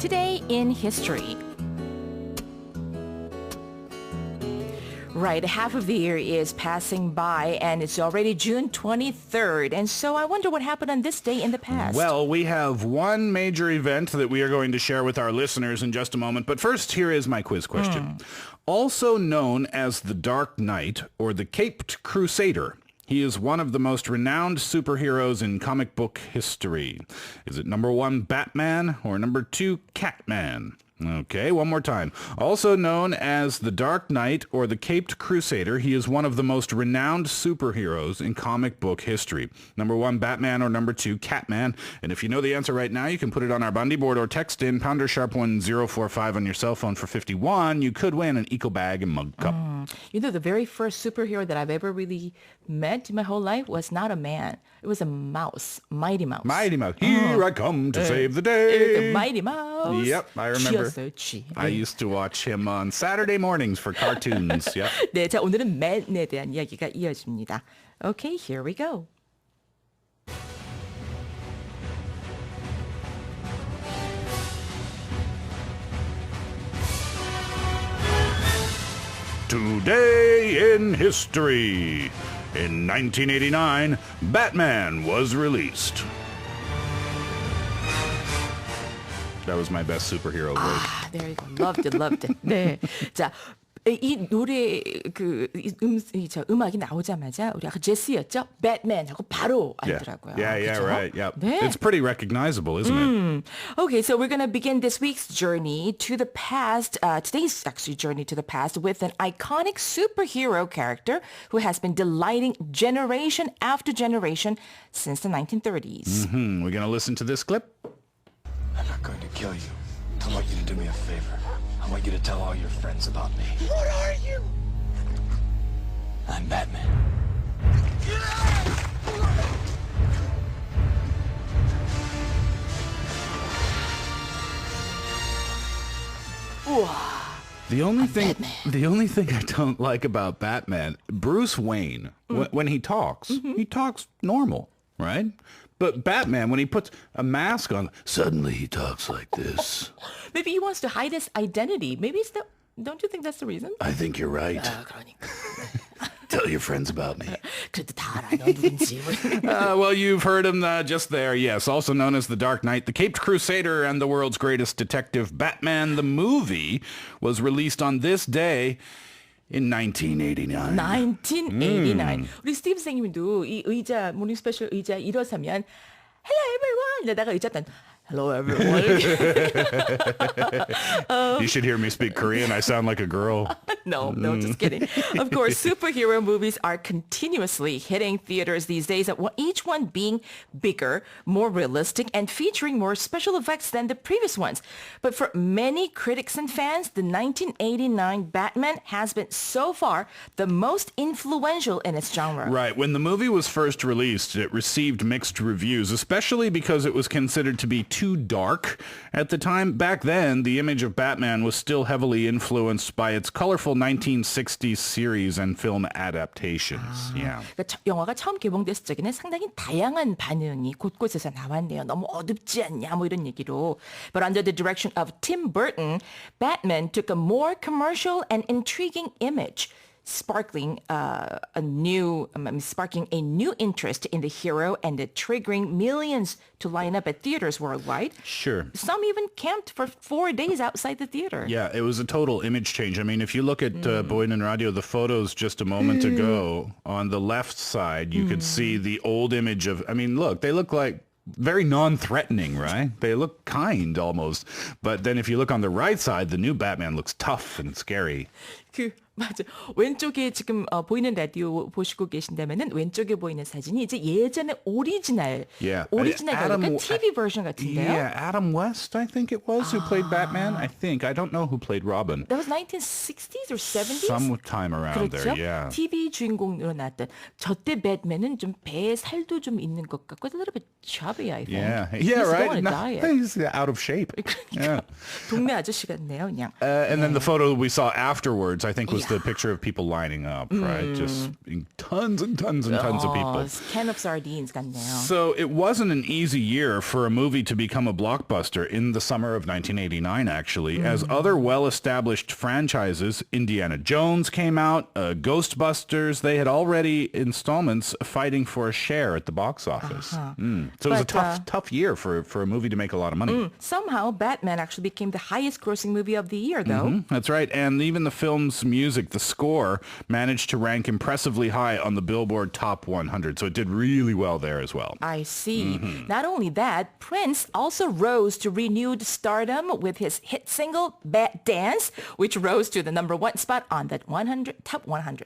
Today in History. Right, half of the year is passing by and it's already June 23rd. And so I wonder what happened on this day in the past. Well, we have one major event that we are going to share with our listeners in just a moment. But first, here is my quiz question. Also known as the Dark Knight or the Caped Crusader, he is one of the most renowned superheroes in comic book history. Is it number one, Batman, or number two, Catman? Okay, one more time. Also known as the Dark Knight or the Caped Crusader, he is one of the most renowned superheroes in comic book history. Number one, Batman, or number two, Catman. And if you know the answer right now, you can put it on our Bundy board or text in pounder sharp 1045 on your cell phone for 51. You could win an eco bag and mug cup. You know, the very first superhero that I've ever really met in my whole life was not a man. It was a mouse, Mighty Mouse. Mighty Mouse. Here I come to save the day. The Mighty Mouse. Yep, I remember. 쥐였어요, I used to watch him on Saturday mornings for cartoons. Yep. 네, 자, 오늘은 맨에 대한 이야기가 이어집니다. Okay, here we go. Today in history. In 1989, Batman was released. That was my best superhero word. Ah, there you go. Loved it, loved it. 네. 자, 이 노래 음악이 나오자마자 우리 아까 제시였죠? Batman 하고 바로 알더라고요. Yeah, 그쵸? right. Yep. 네. It's pretty recognizable, isn't it? Okay, so we're going to begin this week's journey to the past, today's actually journey to the past with an iconic superhero character who has been delighting generation after generation since the 1930s. We're going to listen to this clip. I'm not going to kill you. I want you to do me a favor. I want you to tell all your friends about me. What are you? I'm Batman. The only thing I don't like about Batman, Bruce Wayne, when he talks normal, right? But Batman, when he puts a mask on, suddenly he talks like this. Maybe he wants to hide his identity. Maybe it's the... Don't you think that's the reason? I think you're right. 그러니까. Tell your friends about me. 그래도 다 알아, 너 누군지. Well, you've heard him just there, yes. Also known as the Dark Knight, the Caped Crusader, and the world's greatest detective, Batman the movie, was released on this day in 1989. 1989. 우리 스티브 선생님도 이 의자, 모닝스페셜 의자 일어서면 Hello everyone! 이러다가 의자 딴 Hello everyone. You should hear me speak Korean. I sound like a girl. No, just kidding. Of course, superhero movies are continuously hitting theaters these days, each one being bigger, more realistic, and featuring more special effects than the previous ones. But for many critics and fans, the 1989 Batman has been so far the most influential in its genre. Right. When the movie was first released, it received mixed reviews, especially because it was considered to be too dark at the time. Back then, the image of Batman was still heavily influenced by its colorful 1960s series and film adaptations. Yeah. 그러니까 영화가 처음 개봉됐을 적에는 상당히 다양한 반응이 곳곳에서 나왔네요. 너무 어둡지 않냐 뭐 이런 얘기로. But under the direction of Tim Burton, Batman took a more commercial and intriguing image, sparking a new interest in the hero and triggering millions to line up at theaters worldwide. Sure. Some even camped for 4 days outside the theater. Yeah, it was a total image change. I mean, if you look at Boyd and Radio, the photos just a moment ago, on the left side, you could see the old image of, I mean, look, they look like very non-threatening, right? They look kind almost. But then if you look on the right side, the new Batman looks tough and scary. 맞아. 왼쪽에 지금 보이는 라디오 보시고 계신다면은 왼쪽에 보이는 사진이 이제 예전에 오리지널 그러니까 TV 버전 같은데요. Yeah, Adam West, I think it was, who played Batman. I think. I don't know who played Robin. That was 1960s or 70s? Sometime around 그렇죠? there, yeah. TV 주인공으로 나왔던 저때 배트맨은 좀 배에 살도 좀 있는 것 같고 a little bit chubby, I think. Yeah, He's right. on a diet. He's out of shape. 그러니까 동네 아저씨 같네요, 그냥. And then the photo we saw afterwards, I think, was was the picture of people lining up, right? Just tons and tons and tons of people. Can of sardines 같네요. So it wasn't an easy year for a movie to become a blockbuster in the summer of 1989, actually, as other well-established franchises, Indiana Jones came out, Ghostbusters, they had already installments fighting for a share at the box office. So it was a tough year for a movie to make a lot of money. Somehow, Batman actually became the highest-grossing movie of the year, though. That's right. And even the film's music, the score, managed to rank impressively high on the Billboard Top 100. So it did really well there as well. I see. Not only that, Prince also rose to renewed stardom with his hit single, Bad Dance, which rose to the number 1 spot on that top 100.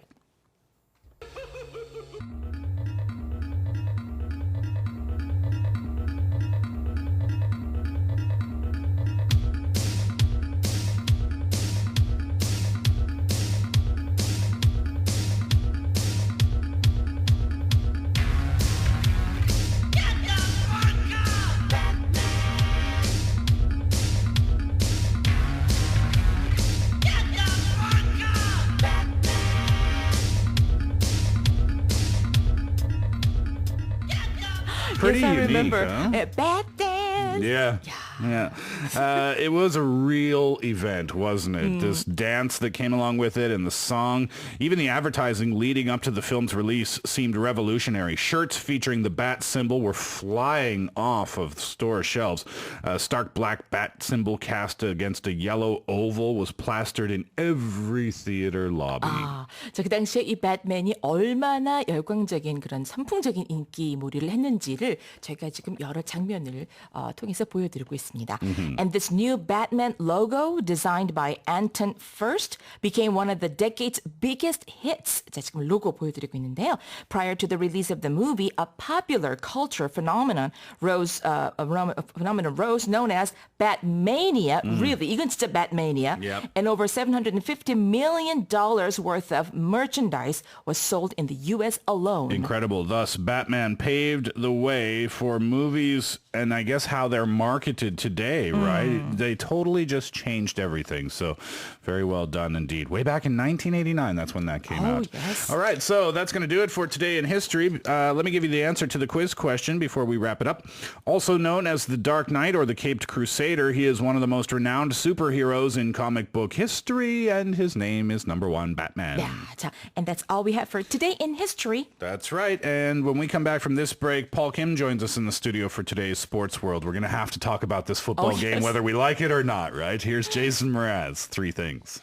Pretty yes, I unique, remember. huh? Bad Dance. Yeah. It was a real event, wasn't it? This dance that came along with it and the song. Even the advertising leading up to the film's release seemed revolutionary. Shirts featuring the bat symbol were flying off of store shelves. A stark black bat symbol cast against a yellow oval was plastered in every theater lobby. 자, 그 당시에 이 배트맨이 얼마나 열광적인 그런 선풍적인 인기몰이를 했는지를 저희가 지금 여러 장면을 통해서 보여드리고 있습니다. And this new Batman logo designed by Anton Furst became one of the decade's biggest hits. 자, 지금 로고 보여드리고 있는데요. Prior to the release of the movie, a popular culture phenomenon rose known as Batmania. Really, 이건 진짜 Batmania. Yep. And over $750 million worth of merchandise was sold in the U.S. alone. Incredible. Thus, Batman paved the way for movies and I guess how they're marketed today, right? They totally just changed everything. So very well done indeed. Way back in 1989, that's when that came out. Yes. All right, so that's going to do it for Today in History. Let me give you the answer to the quiz question before we wrap it up. Also known as the Dark Knight or the Caped Crusader, he is one of the most renowned superheroes in comic book history, and his name is number 1, Batman. Yeah, 자, and that's all we have for Today in History. That's right. And when we come back from this break, Paul Kim joins us in the studio for today's Sports World. We're going to have to talk about this football game, yes. whether we like it or not, right? Here's Jason Mraz, 3 things.